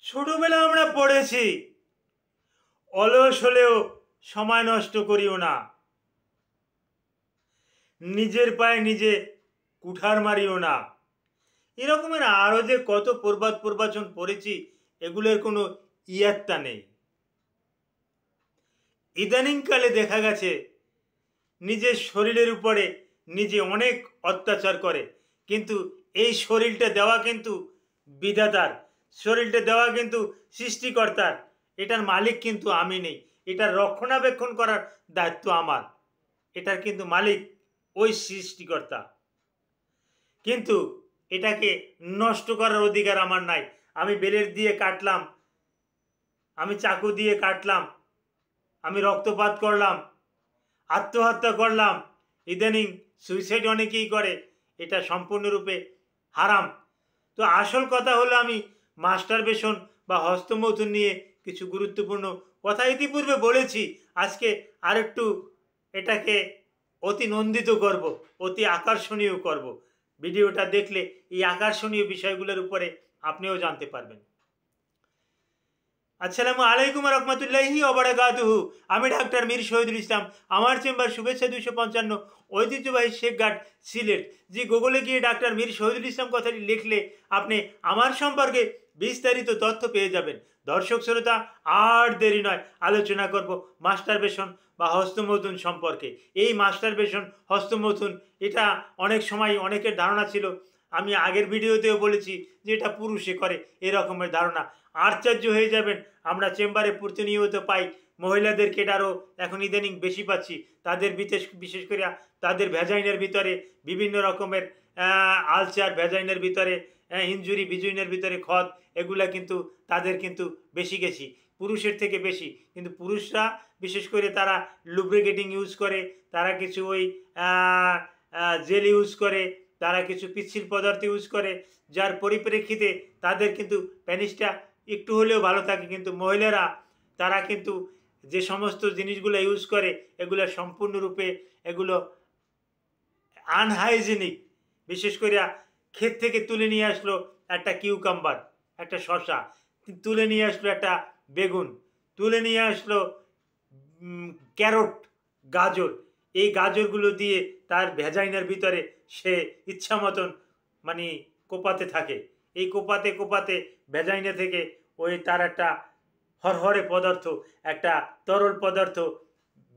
ছোটবেলা আমরা পড়েছি, অলস হলেও সময় নষ্ট করিও না, নিজের পায়ে নিজে কুঠার মারিও না। এরকমের আরও যে কত প্রবাদ প্রবচন পড়েছি, এগুলোর কোনো ইয়াত্তা নেই। ইদানিংকালে দেখা গেছে নিজের শরীরের উপরে নিজে অনেক অত্যাচার করে, কিন্তু এই শরীরটা দেওয়া কিন্তু বিধাতার, শরীরটা দেওয়া কিন্তু সৃষ্টিকর্তার। এটার মালিক কিন্তু আমি নেই, এটার রক্ষণাবেক্ষণ করার দায়িত্ব আমার। এটার কিন্তু মালিক ওই সৃষ্টিকর্তা, কিন্তু এটাকে নষ্ট করার অধিকার আমার নাই। আমি বেলেট দিয়ে কাটলাম, আমি চাকু দিয়ে কাটলাম, আমি রক্তপাত করলাম, আত্মহত্যা করলাম, ইদানিং সুইসাইড অনেকেই করে, এটা সম্পূর্ণরূপে হারাম। তো আসল কথা হলো, আমি মাস্টারবেশন বা হস্তমৈথুন নিয়ে কিছু গুরুত্বপূর্ণ কথা ইতিপূর্বে বলেছি। আজকে আরেকটু এটাকে অতি নন্দিত করব, অতি আকর্ষণীয় করব। ভিডিওটা দেখলে এই আকর্ষণীয় বিষয়গুলোর উপরে আপনিও জানতে পারবেন। আসসালামু আলাইকুম রহমতুল্লাহি ওবারাকাতুহু। আমি ডাক্তার মীর শহীদুল ইসলাম। আমার চেম্বার শুভেচ্ছা 255, ঐতিহ্যবাহী শেখঘাট, সিলেট। যে গুগলে গিয়ে ডাক্তার মীর শহীদুল ইসলাম কথাটি লিখলে আপনি আমার সম্পর্কে বিস্তারিত তথ্য পেয়ে যাবেন। দর্শক শ্রোতা, আর দেরি নয়, আলোচনা করব মাস্টারবেশন বা হস্তমৈথুন সম্পর্কে। এই মাস্টারবেশন, হস্তমৈথুন, এটা অনেক সময় অনেকের ধারণা ছিল, আমি আগের ভিডিওতেও বলেছি যে এটা পুরুষে করে, এরকমের ধারণা। আশ্চর্য হয়ে যাবেন, আমরা চেম্বারে প্রতিনিয়ত পাই মহিলাদেরকে, এটারও এখন ইদানিং বেশি পাচ্ছি। তাদের বিশেষ করে তাদের ভ্যাজাইনের ভিতরে বিভিন্ন রকমের আলসার, ভ্যাজাইনের ভিতরে ইনজুরি, ভিজুইনের ভিতরে ক্ষত, এগুলা কিন্তু তাদের কিন্তু বেশি গেছি, পুরুষের থেকে বেশি। কিন্তু পুরুষরা বিশেষ করে তারা লুব্রিকেটিং ইউজ করে, তারা কিছু ওই জেল ইউজ করে, তারা কিছু পিচ্ছিল পদার্থ ইউজ করে, যার পরিপ্রেক্ষিতে তাদের কিন্তু প্যানিসটা একটু হলেও ভালো থাকে। কিন্তু মহিলারা তারা কিন্তু যে সমস্ত জিনিসগুলো ইউজ করে, এগুলো সম্পূর্ণরূপে এগুলো আনহাইজেনিক। বিশেষ করে ক্ষেত থেকে তুলে নিয়ে আসলো একটা কিউকাম্বার, একটা শসা, তুলে নিয়ে আসলো একটা বেগুন, তুলে নিয়ে আসলো ক্যারট, গাজর, এই গাজরগুলো দিয়ে তার ভ্যাজাইনার ভিতরে সে ইচ্ছা মতন মানে কোপাতে থাকে। এই কোপাতে কোপাতে ভ্যাজাইনা থেকে ওই তার একটা হরহরে পদার্থ, একটা তরল পদার্থ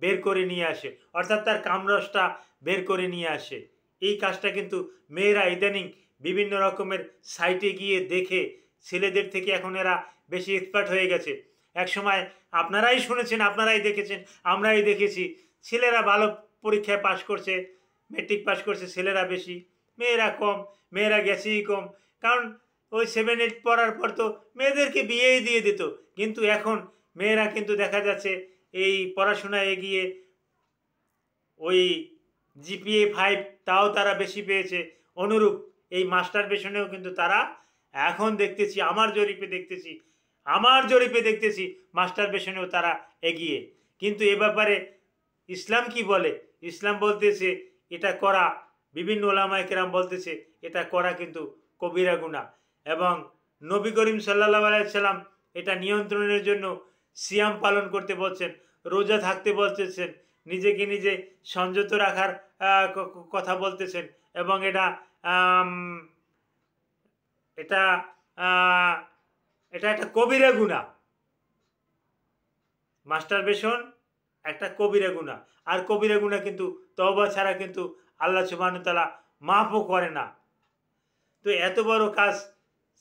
বের করে নিয়ে আসে, অর্থাৎ তার কামরসটা বের করে নিয়ে আসে। এই কাজটা কিন্তু মেয়েরা ইদানিং বিভিন্ন রকমের সাইটে গিয়ে দেখে, ছেলেদের থেকে এখন এরা বেশি এক্সপার্ট হয়ে গেছে। এক সময় আপনারাই শুনেছেন, আপনারাই দেখেছেন, আমরাই দেখেছি, ছেলেরা ভালো পরীক্ষায় পাশ করছে, মেট্রিক পাশ করছে ছেলেরা বেশি, মেয়েরা কম। মেয়েরা গেছেই কম, কারণ ওই 7-8 পড়ার পর তো মেয়েদেরকে বিয়েই দিয়ে দিত। কিন্তু এখন মেয়েরা কিন্তু দেখা যাচ্ছে এই পড়াশোনায় এগিয়ে, ওই জিপিএ 5 তাও তারা বেশি পেয়েছে। অনুরূপ এই মাস্টারবেশনেও কিন্তু তারা এখন দেখতেছি, আমার জরিপে দেখতেছি মাস্টারবেশনেও তারা এগিয়ে। কিন্তু এ ব্যাপারে ইসলাম কি বলে? ইসলাম বলতেছে এটা করা, বিভিন্ন ওলামায়ে কেরাম বলতেছে এটা করা কিন্তু কবিরা গুনাহ। এবং নবী করিম সাল্লাল্লাহু আলাইহি সাল্লাম এটা নিয়ন্ত্রণের জন্য সিয়াম পালন করতে বলছেন, রোজা থাকতে বলতেছেন, নিজেকে নিজে সংযত রাখার কথা বলতেছেন। এবং এটা এটা এটা একটা কবিরা গুনাহ। মাস্টারবেশন একটা কবিরা গুনাহ, আর কবিরা গুনাহ কিন্তু তওবা ছাড়া কিন্তু আল্লাহ সুবহানাহু ওয়া তাআলা মাফও করে না। তো এত বড় কাজ,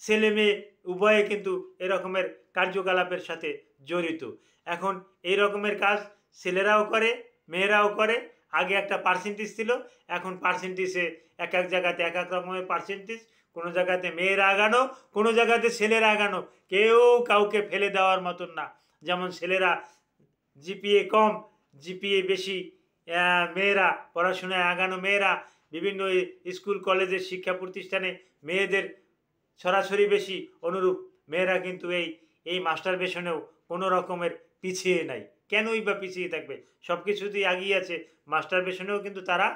ছেলে মেয়ে উভয়ে কিন্তু এরকমের কার্যকলাপের সাথে জড়িত। এখন এই রকমের কাজ ছেলেরাও করে, মেয়েরাও করে। আগে একটা পার্সেন্টেজ ছিল, এখন পার্সেন্টেজে এক এক জায়গাতে এক এক রকমের পার্সেন্টেজ। কোনো জায়গাতে মেয়েরা আগানো, কোনো জায়গাতে ছেলেরা আগানো, কেউ কাউকে ফেলে দেওয়ার মতন না। যেমন ছেলেরা জিপিএ কম, জিপিএ বেশি, মেয়েরা পড়াশোনায় আগানো, মেয়েরা বিভিন্ন স্কুল কলেজের শিক্ষা প্রতিষ্ঠানে মেয়েদের সরাসরি বেশি। অনুরূপ মেয়েরা কিন্তু এই মাস্টারবেশনেও কোনো রকমের পিছিয়ে নাই। কেনই বা পিছিয়ে থাকবে? সব কিছুতেই এগিয়ে আছে, মাস্টারবেশনেও কিন্তু তারা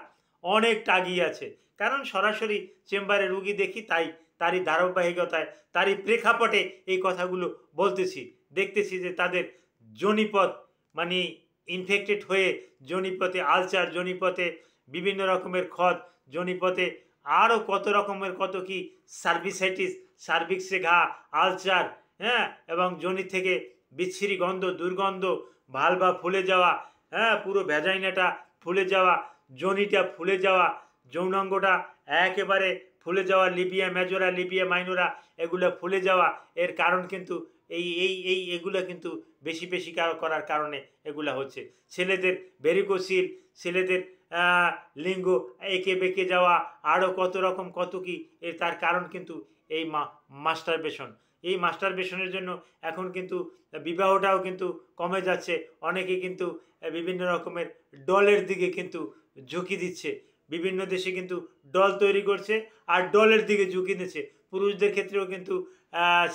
অনেকটা এগিয়ে আছে। কারণ সরাসরি চেম্বারে রুগী দেখি, তাই তারই ধারাবাহিকতায়, তারই প্রেক্ষাপটে এই কথাগুলো বলতেছি। দেখতেছি যে তাদের যোনিপথ মানে ইনফেক্টেড হয়ে যোনিপথে আলসার, যোনিপথে বিভিন্ন রকমের ক্ষত, যোনিপথে আরও কত রকমের কত কি সার্ভিসাইটিস, সার্ভিক্সে ঘা, আলসার, হ্যাঁ, এবং যোনি থেকে বিচ্ছিরি গন্ধ, দুর্গন্ধ, ভালভা ফুলে যাওয়া, হ্যাঁ, পুরো ভ্যাজাইনাটা ফুলে যাওয়া, যোনিটা ফুলে যাওয়া, যৌনাঙ্গটা একেবারে ফুলে যাওয়া, লিবিয়া মেজোরা, লিবিয়া মাইনোরা এগুলো ফুলে যাওয়া। এর কারণ কিন্তু এগুলো কিন্তু বেশি বেশি করার কারণে এগুলো হচ্ছে। ছেলেদের ভেরিকোসিল, ছেলেদের লিঙ্গ এঁকে বেঁকে যাওয়া, আরও কত রকম কত কি, এর তার কারণ কিন্তু এই মাস্টারবেশন। এই মাস্টারবেশনের জন্য এখন কিন্তু বিবাহটাও কিন্তু কমে যাচ্ছে। অনেকে কিন্তু বিভিন্ন রকমের ডলের দিকে কিন্তু ঝুঁকি দিচ্ছে। বিভিন্ন দেশে কিন্তু ডল তৈরি করছে আর ডলের দিকে ঝুঁকি দিচ্ছে। পুরুষদের ক্ষেত্রেও কিন্তু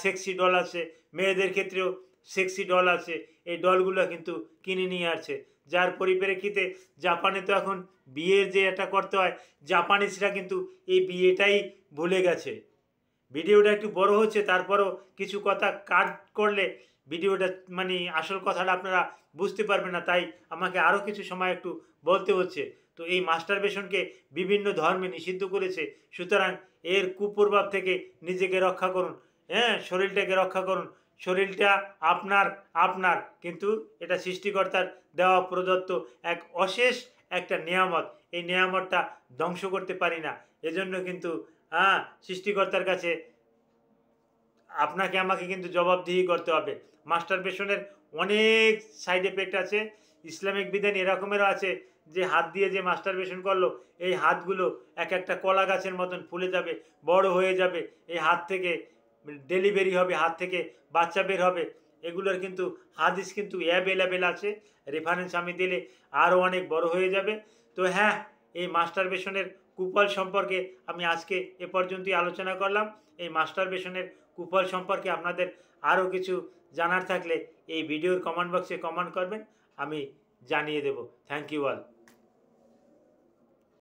সেক্সি ডল আছে, মেয়েদের ক্ষেত্রেও সেক্সি ডল আছে। এই ডলগুলো কিন্তু কিনে নিয়ে আসছে, যার পরিপ্রেক্ষিতে জাপানে তো এখন বিয়ের যে এটা করতে হয়, জাপানিজরা কিন্তু এই বিয়েটাই ভুলে গেছে। ভিডিওটা একটু বড় হচ্ছে, তারপরও কিছু কথা কাট করলে ভিডিওটা মানে আসল কথাটা আপনারা বুঝতে পারবেন না, তাই আমাকে আরও কিছু সময় একটু বলতে হচ্ছে। তো এই মাস্টারবেশনকে বিভিন্ন ধর্মে নিষিদ্ধ করেছে, সুতরাং এর কুপ্রভাব থেকে নিজেকে রক্ষা করুন, হ্যাঁ, শরীরটাকে রক্ষা করুন। শরীরটা আপনার আপনার কিন্তু এটা সৃষ্টিকর্তার দেওয়া প্রদত্ত এক অশেষ একটা নেয়ামত। এই নেয়ামতটা ধ্বংস করতে পারি না। এজন্য কিন্তু সৃষ্টিকর্তার কাছে আপনাকে আমাকে কিন্তু জবাবদিহি করতে হবে। মাস্টারবেশনের অনেক সাইড এফেক্ট আছে। ইসলামিক বিধান এরকমেরও আছে যে হাত দিয়ে যে মাস্টারবেশন করলো, এই হাতগুলো এক একটা কলা গাছের মতন ফুলে যাবে, বড় হয়ে যাবে। এই হাত থেকে ডেলিভারি হবে, হাত থেকে বাচ্চা বের হবে। এগুলোর কিন্তু হাদিস কিন্তু অ্যাভেলেবেল আছে, রেফারেন্স আমি দিলে আরও অনেক বড় হয়ে যাবে। তো হ্যাঁ, এই মাস্টারবেশনের কুফল সম্পর্কে আমি আজকে এ পর্যন্তই আলোচনা করলাম। এই মাস্টারবেশনের কুফল সম্পর্কে আপনাদের আরও কিছু জানার থাকলে এই ভিডিওর কমেন্ট বক্সে কমেন্ট করবেন, আমি জানিয়ে দেব। Thank you all.